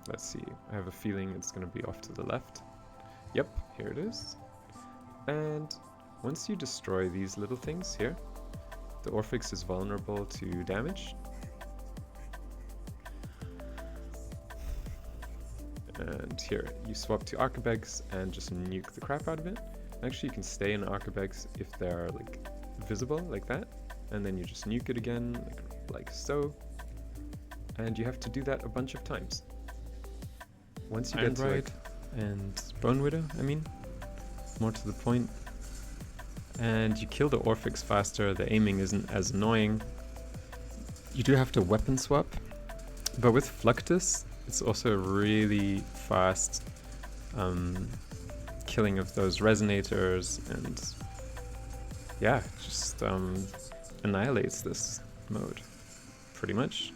Let's see, I have a feeling it's going to be off to the left. Yep, here it is. And once you destroy these little things here, the Orphix is vulnerable to damage. And here, you swap to Arcabex and just nuke the crap out of it. Actually, you can stay in Arcabex if they're like visible, like that. And then you just nuke it again, like so. And you have to do that a bunch of times. Once you get to like, and Bonewidow, I mean, more to the point. And you kill the Orphix faster, the aiming isn't as annoying. You do have to weapon swap, but with Fluctus, it's also a really fast killing of those resonators, and yeah, just annihilates this mode, pretty much.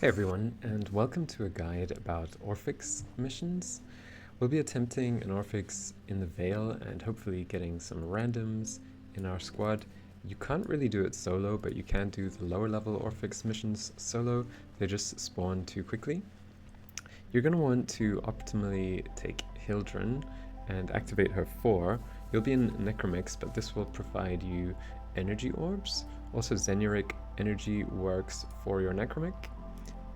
Hey everyone, and welcome to a guide about Orphix missions. We'll be attempting an Orphix in the Vale and hopefully getting some randoms in our squad. You can't really do it solo, but you can do the lower level Orphix missions solo. They just spawn too quickly. You're going to want to optimally take Hildryn and activate her 4. You'll be in Necromix, but this will provide you energy orbs. Also, Zenuric energy works for your Necromic.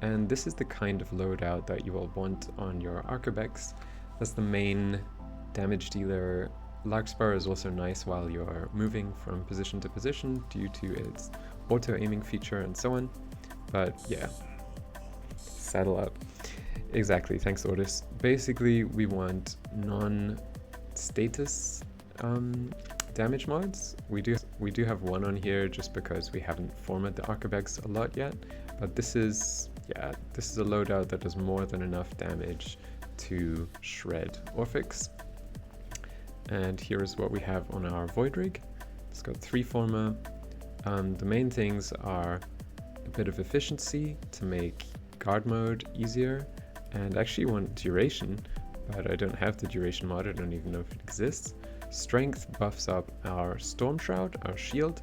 And this is the kind of loadout that you will want on your Arcabex. That's the main damage dealer. Larkspur is also nice while you're moving from position to position due to its auto-aiming feature and so on. But yeah, saddle up. Exactly, thanks Ortis. Basically, we want non-status damage mods. We do have one on here just because we haven't formatted the Arcabex a lot yet, but this is a loadout that does more than enough damage to shred Orphix. And here's what we have on our Voidrig. It's got 3 forma. The main things are a bit of efficiency to make guard mode easier, and actually want duration, but I don't have the duration mod, I don't even know if it exists. Strength buffs up our Storm Shroud, our shield,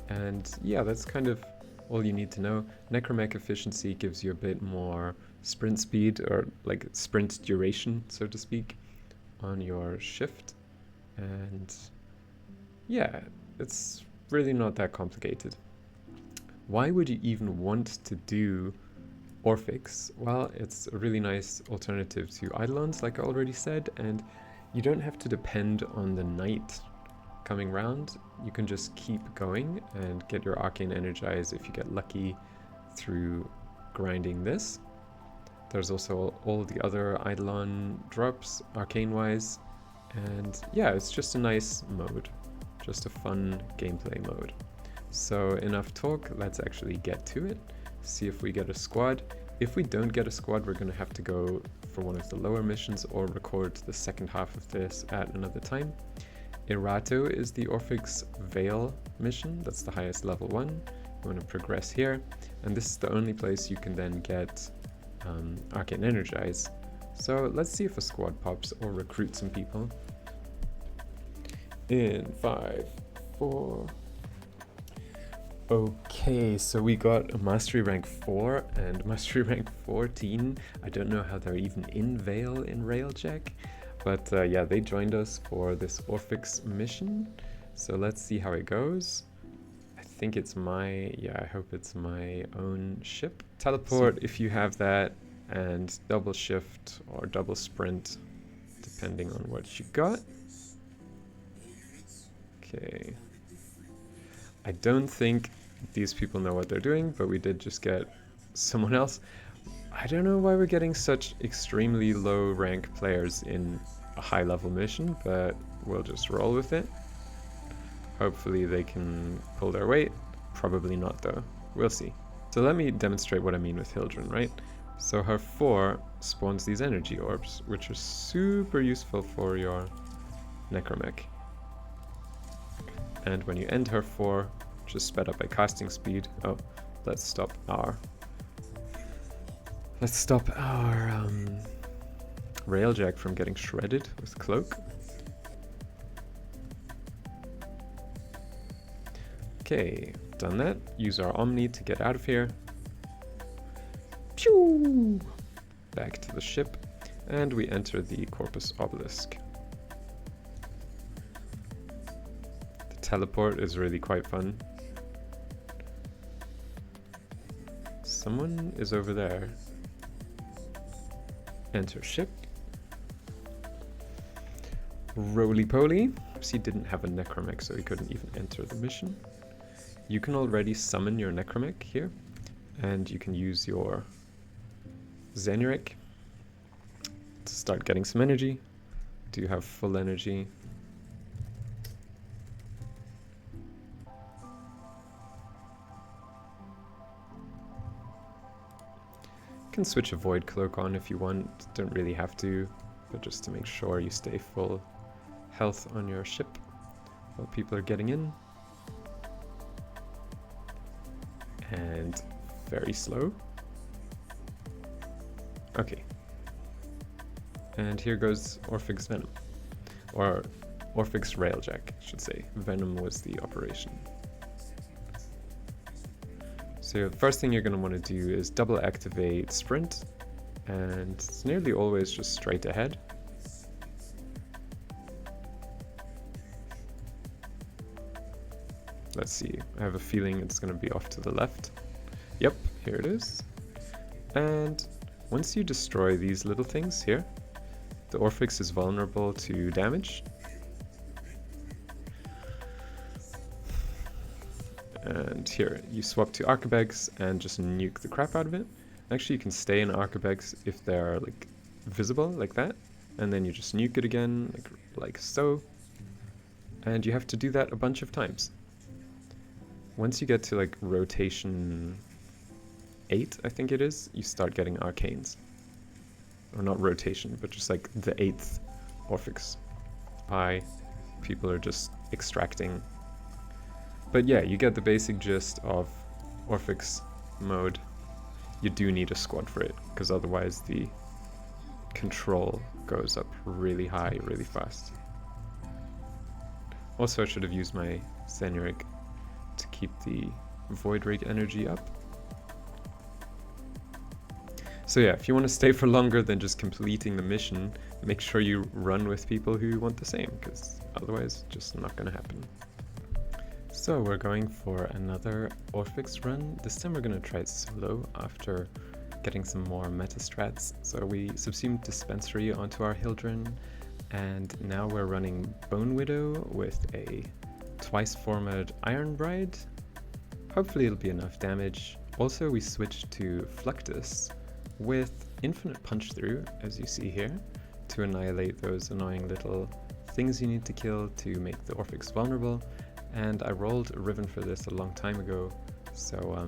and yeah, that's kind of all you need to know. Necromech efficiency gives you a bit more sprint speed, or like sprint duration, so to speak, on your shift. And yeah, it's really not that complicated. Why would you even want to do Orphix? Well, it's a really nice alternative to Eidolons, like I already said, and you don't have to depend on the night coming round. You can just keep going and get your Arcane energize if you get lucky through grinding this. There's also all the other Eidolon drops, arcane-wise, and yeah, it's just a nice mode, just a fun gameplay mode. So enough talk, let's actually get to it, see if we get a squad. If we don't get a squad, we're going to have to go for one of the lower missions or record the second half of this at another time. Erato is the Orphix Vale mission, that's the highest level 1. You want to progress here, and this is the only place you can then get Arcane Energize. So let's see if a squad pops or recruit some people. In 5, 4... Okay, so we got a Mastery rank 4 and Mastery rank 14. I don't know how they're even in Vale in Railjack, but yeah, they joined us for this Orphix mission. So let's see how it goes. I think it's I hope it's my own ship. Teleport if you have that, and double shift or double sprint, depending on what you got. Okay. I don't think these people know what they're doing, but we did just get someone else. I don't know why we're getting such extremely low rank players in a high level mission, but we'll just roll with it. Hopefully they can pull their weight. Probably not though. We'll see. So let me demonstrate what I mean with Hildryn, right? So her 4 spawns these energy orbs, which are super useful for your Necromech. And when you end her 4, just sped up by casting speed. Oh, let's stop our Railjack from getting shredded with Cloak. Okay, done that. Use our Omni to get out of here. Pew! Back to the ship, and we enter the Corpus Obelisk. The teleport is really quite fun. Someone is over there. Enter ship. Roly-poly. He didn't have a necromech, so he couldn't even enter the mission. You can already summon your necromech here, and you can use your Xenuric to start getting some energy. Do you have full energy? You can switch a Void Cloak on if you want, don't really have to, but just to make sure you stay full health on your ship while people are getting in. And very slow. Okay. And here goes Orphix Venom. Or Orphix Railjack, I should say. Venom was the operation. So the first thing you're going to want to do is double activate Sprint. And it's nearly always just straight ahead. Let's see, I have a feeling it's going to be off to the left. Yep, here it is. And once you destroy these little things here, the Orphix is vulnerable to damage. And here, you swap to Arcabegs and just nuke the crap out of it. Actually, you can stay in Arcabegs if they're like visible, like that. And then you just nuke it again, like so. And you have to do that a bunch of times. Once you get to like rotation 8, I think it is, you start getting arcanes. Or not rotation, but just like the 8th Orphix. People are just extracting. But yeah, you get the basic gist of Orphix mode. You do need a squad for it, because otherwise the control goes up really high, really fast. Also, I should have used my Xenuric to keep the Voidrig energy up. So yeah, if you want to stay for longer than just completing the mission, make sure you run with people who want the same, because otherwise just not going to happen. So we're going for another Orphix run. This time we're going to try it solo after getting some more meta strats. So we subsumed Dispensary onto our Hildren, and now we're running Bonewidow with a twice formed Iron Bride. Hopefully it'll be enough damage. Also we switched to Fluctus with infinite punch through, as you see here, to annihilate those annoying little things you need to kill to make the Orphix vulnerable. And I rolled a Riven for this a long time ago, so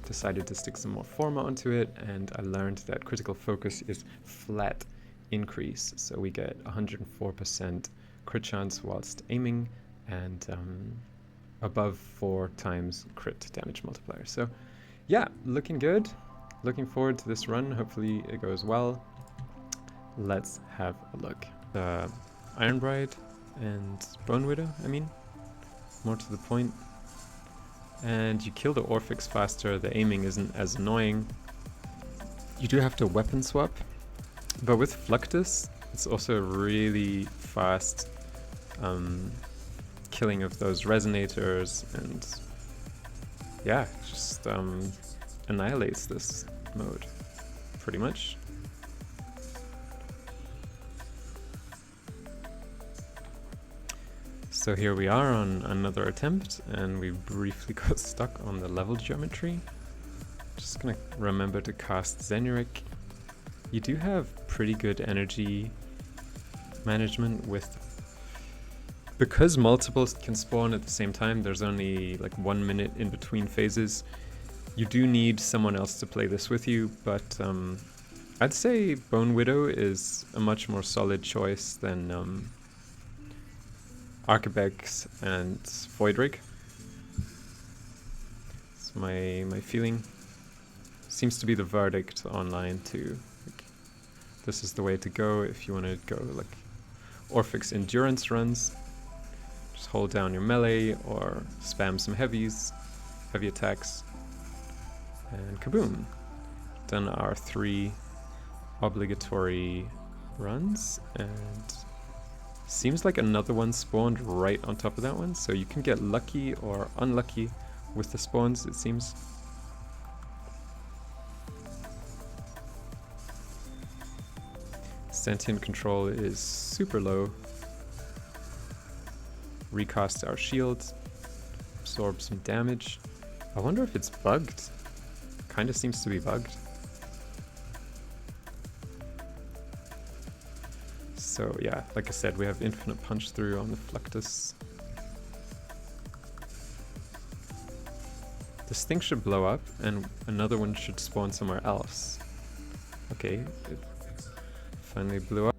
decided to stick some more Forma onto it, and I learned that critical focus is flat increase, so we get 104% crit chance whilst aiming, and above 4 times crit damage multiplier. So yeah, looking good. Looking forward to this run. Hopefully it goes well. Let's have a look. Iron Bride and Bonewidow, I mean. More to the point. And you kill the Orphix faster, the aiming isn't as annoying. You do have to weapon swap, but with Fluctus, it's also really fast killing of those resonators, and yeah, just annihilates this mode, pretty much. So here we are on another attempt, and we briefly got stuck on the level geometry. Just gonna remember to cast Xenuric. You do have pretty good energy management with... Because multiples can spawn at the same time, there's only like 1 minute in between phases. You do need someone else to play this with you, but I'd say Bonewidow is a much more solid choice than Arcabegs and Voidrig. It's my feeling. Seems to be the verdict online too. Like, this is the way to go if you want to go like Orphix endurance runs. Just hold down your melee or spam some heavy attacks, and kaboom. done our 3 obligatory runs, and seems like another one spawned right on top of that one, so you can get lucky or unlucky with the spawns, it seems. Sentient control is super low. Recast our shield, absorb some damage. I wonder if it's bugged. Kinda seems to be bugged. So yeah, like I said, we have infinite punch through on the Fluctus. This thing should blow up and another one should spawn somewhere else. Okay, it finally blew up.